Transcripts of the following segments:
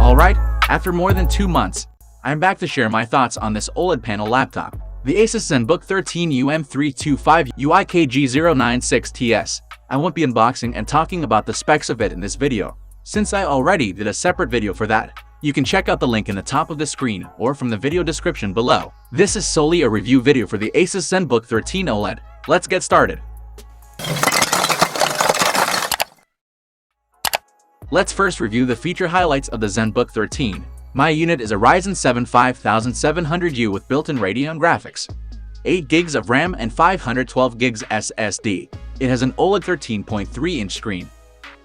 Alright, after more than 2 months, I'm back to share my thoughts on this OLED panel laptop, the ASUS ZenBook 13 UM325UA-KG096TS. I won't be unboxing and talking about the specs of it in this video, since I already did a separate video for that. You can check out the link in the top of the screen or from the video description below. This is solely a review video for the ASUS ZenBook 13 OLED. Let's get started. Let's first review the feature highlights of the ZenBook 13. My unit is a Ryzen 7 5700U with built-in Radeon graphics, 8 gigs of RAM and 512 gigs SSD. It has an OLED 13.3-inch screen,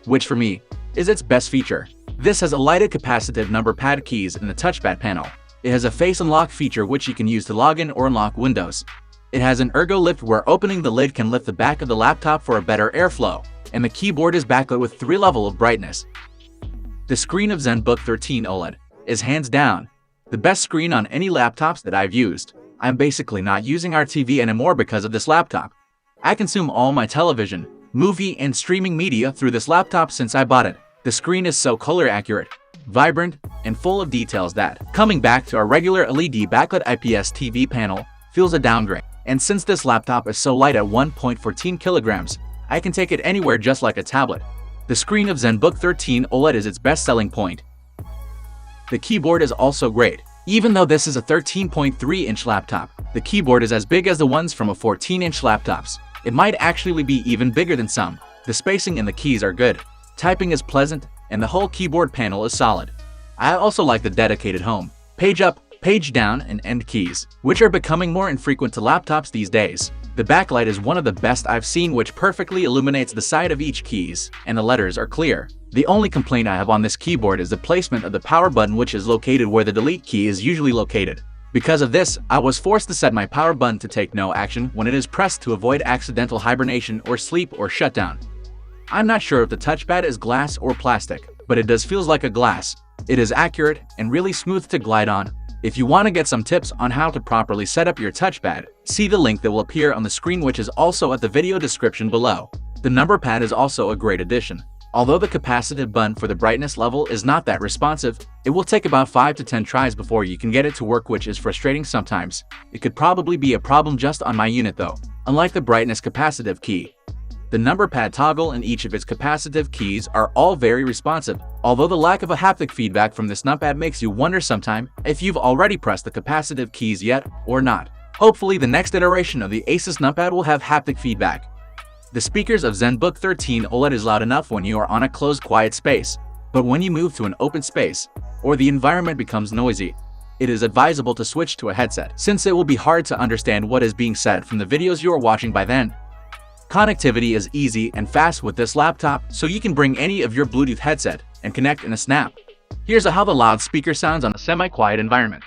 which for me is its best feature. This has a lighted capacitive number pad keys in the touchpad panel. It has a face unlock feature which you can use to log in or unlock windows. It has an ergo lift where opening the lid can lift the back of the laptop for a better airflow, and the keyboard is backlit with 3 levels of brightness. The screen of ZenBook 13 OLED is hands down the best screen on any laptops that I've used. I'm basically not using our TV anymore because of this laptop. I consume all my television, movie, and streaming media through this laptop since I bought it. The screen is so color accurate, vibrant, and full of details that, coming back to our regular LED backlit IPS TV panel, feels a downgrade. And since this laptop is so light at 1.14 kilograms, I can take it anywhere just like a tablet. The screen of ZenBook 13 OLED is its best selling point. The keyboard is also great. Even though this is a 13.3-inch laptop, the keyboard is as big as the ones from a 14-inch laptops. It might actually be even bigger than some. The spacing and the keys are good. Typing is pleasant, and the whole keyboard panel is solid. I also like the dedicated home, page up, page down, and end keys, which are becoming more infrequent to laptops these days. The backlight is one of the best I've seen, which perfectly illuminates the side of each keys, and the letters are clear. The only complaint I have on this keyboard is the placement of the power button, which is located where the delete key is usually located. Because of this, I was forced to set my power button to take no action when it is pressed to avoid accidental hibernation or sleep or shutdown. I'm not sure if the touchpad is glass or plastic, but it does feels like a glass. It is accurate and really smooth to glide on. If you want to get some tips on how to properly set up your touchpad, see the link that will appear on the screen, which is also at the video description below. The Numberpad is also a great addition. Although the capacitive button for the brightness level is not that responsive, it will take about 5 to 10 tries before you can get it to work, which is frustrating sometimes. It could probably be a problem just on my unit though. Unlike the brightness capacitive key, the Numberpad toggle and each of its capacitive keys are all very responsive, although the lack of a haptic feedback from this numpad makes you wonder sometime if you've already pressed the capacitive keys yet or not. Hopefully the next iteration of the ASUS numpad will have haptic feedback. The speakers of ZenBook 13 OLED is loud enough when you are on a closed quiet space, but when you move to an open space, or the environment becomes noisy, it is advisable to switch to a headset, since it will be hard to understand what is being said from the videos you are watching by then. Connectivity is easy and fast with this laptop, so you can bring any of your Bluetooth headset and connect in a snap. Here's how the loudspeaker sounds on a semi-quiet environment.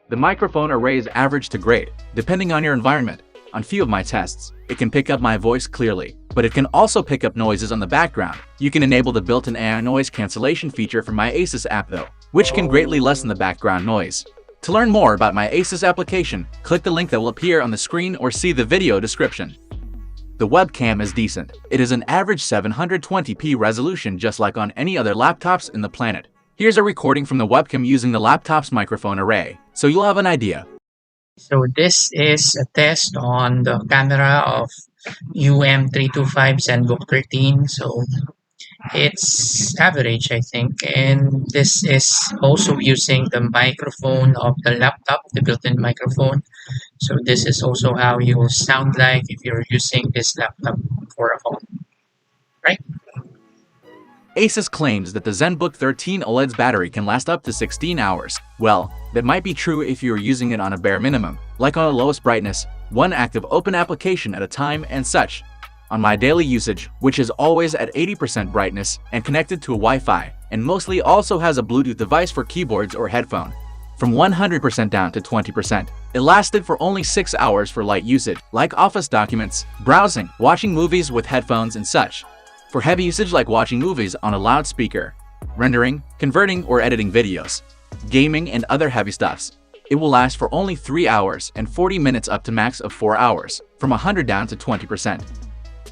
The microphone array is average to great, depending on your environment. On few of my tests, it can pick up my voice clearly, but it can also pick up noises on the background. You can enable the built-in AI noise cancellation feature from MyASUS app though, which can greatly lessen the background noise. To learn more about MyASUS application, click the link that will appear on the screen or see the video description. The webcam is decent. It is an average 720p resolution just like on any other laptops in the planet. Here's a recording from the webcam using the laptop's microphone array, so you'll have an idea. So this is a test on the camera of UM325 ZenBook 13. So it's average, I think. And this is also using the microphone of the laptop, the built-in microphone. So this is also how you will sound like if you're using this laptop for a phone, right? ASUS claims that the ZenBook 13 OLED's battery can last up to 16 hours. Well, that might be true if you are using it on a bare minimum, like on the lowest brightness, one active open application at a time and such. On my daily usage, which is always at 80% brightness and connected to a Wi-Fi, and mostly also has a Bluetooth device for keyboards or headphone, from 100% down to 20%. It lasted for only 6 hours for light usage, like office documents, browsing, watching movies with headphones and such. For heavy usage like watching movies on a loudspeaker, rendering, converting or editing videos, gaming and other heavy stuffs, it will last for only 3 hours and 40 minutes up to max of 4 hours, from 100 down to 20%.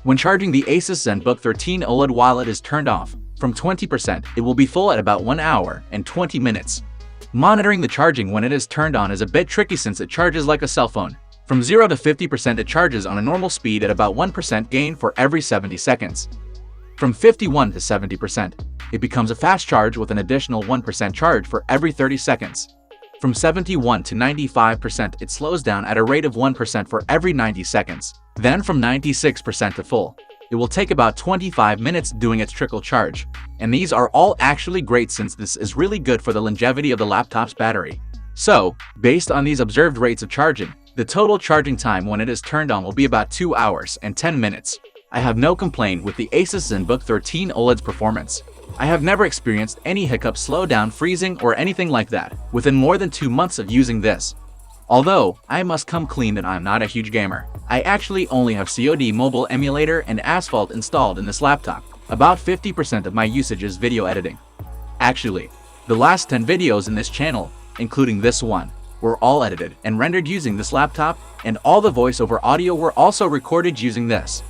When charging the ASUS ZenBook 13 OLED while it is turned off, from 20%, it will be full at about 1 hour and 20 minutes. Monitoring the charging when it is turned on is a bit tricky since it charges like a cell phone. From 0 to 50% it charges on a normal speed at about 1% gain for every 70 seconds. From 51 to 70%, it becomes a fast charge with an additional 1% charge for every 30 seconds. From 71 to 95%, it slows down at a rate of 1% for every 90 seconds. Then from 96% to full, it will take about 25 minutes doing its trickle charge. And these are all actually great since this is really good for the longevity of the laptop's battery. So, based on these observed rates of charging, the total charging time when it is turned on will be about 2 hours and 10 minutes. I have no complaint with the ASUS ZenBook 13 OLED's performance. I have never experienced any hiccups, slowdown, freezing, or anything like that within more than 2 months of using this. Although, I must come clean that I'm not a huge gamer. I actually only have COD mobile emulator and Asphalt installed in this laptop. About 50% of my usage is video editing. Actually, the last 10 videos in this channel, including this one, were all edited and rendered using this laptop, and all the voiceover audio were also recorded using this.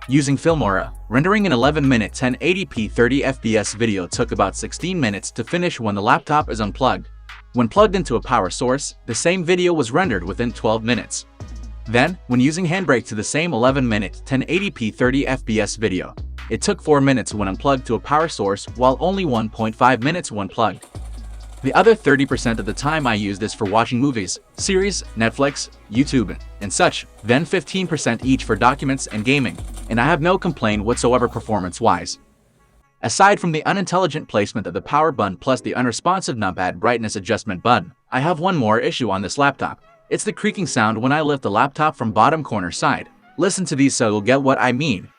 Using Filmora, rendering an 11-minute 1080p 30fps video took about 16 minutes to finish when the laptop is unplugged. When plugged into a power source, the same video was rendered within 12 minutes. Then, when using Handbrake to the same 11-minute 1080p 30fps video, it took 4 minutes when unplugged to a power source while only 1.5 minutes when plugged. The other 30% of the time I use this for watching movies, series, Netflix, YouTube, and such, then 15% each for documents and gaming, and I have no complaint whatsoever performance-wise. Aside from the unintelligent placement of the power button plus the unresponsive numpad brightness adjustment button, I have one more issue on this laptop. It's the creaking sound when I lift the laptop from bottom corner side. Listen to these so you'll get what I mean.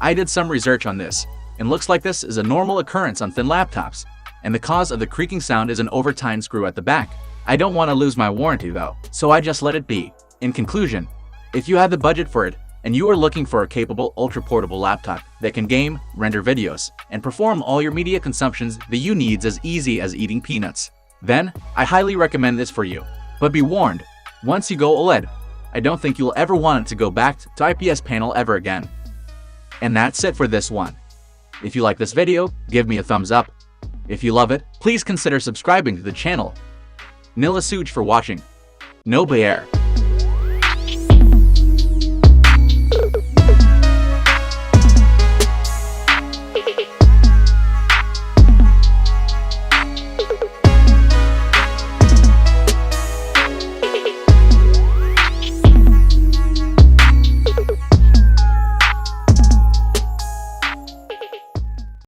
I did some research on this, and looks like this is a normal occurrence on thin laptops, and the cause of the creaking sound is an overtime screw at the back. I don't want to lose my warranty though, so I just let it be. In conclusion, if you have the budget for it, and you are looking for a capable ultra-portable laptop that can game, render videos, and perform all your media consumptions that you need as easy as eating peanuts, then I highly recommend this for you. But be warned, once you go OLED, I don't think you'll ever want it to go back to IPS panel ever again. And that's it for this one. If you like this video, give me a thumbs up. If you love it, please consider subscribing to the channel. Nila Suj for watching. No Bear.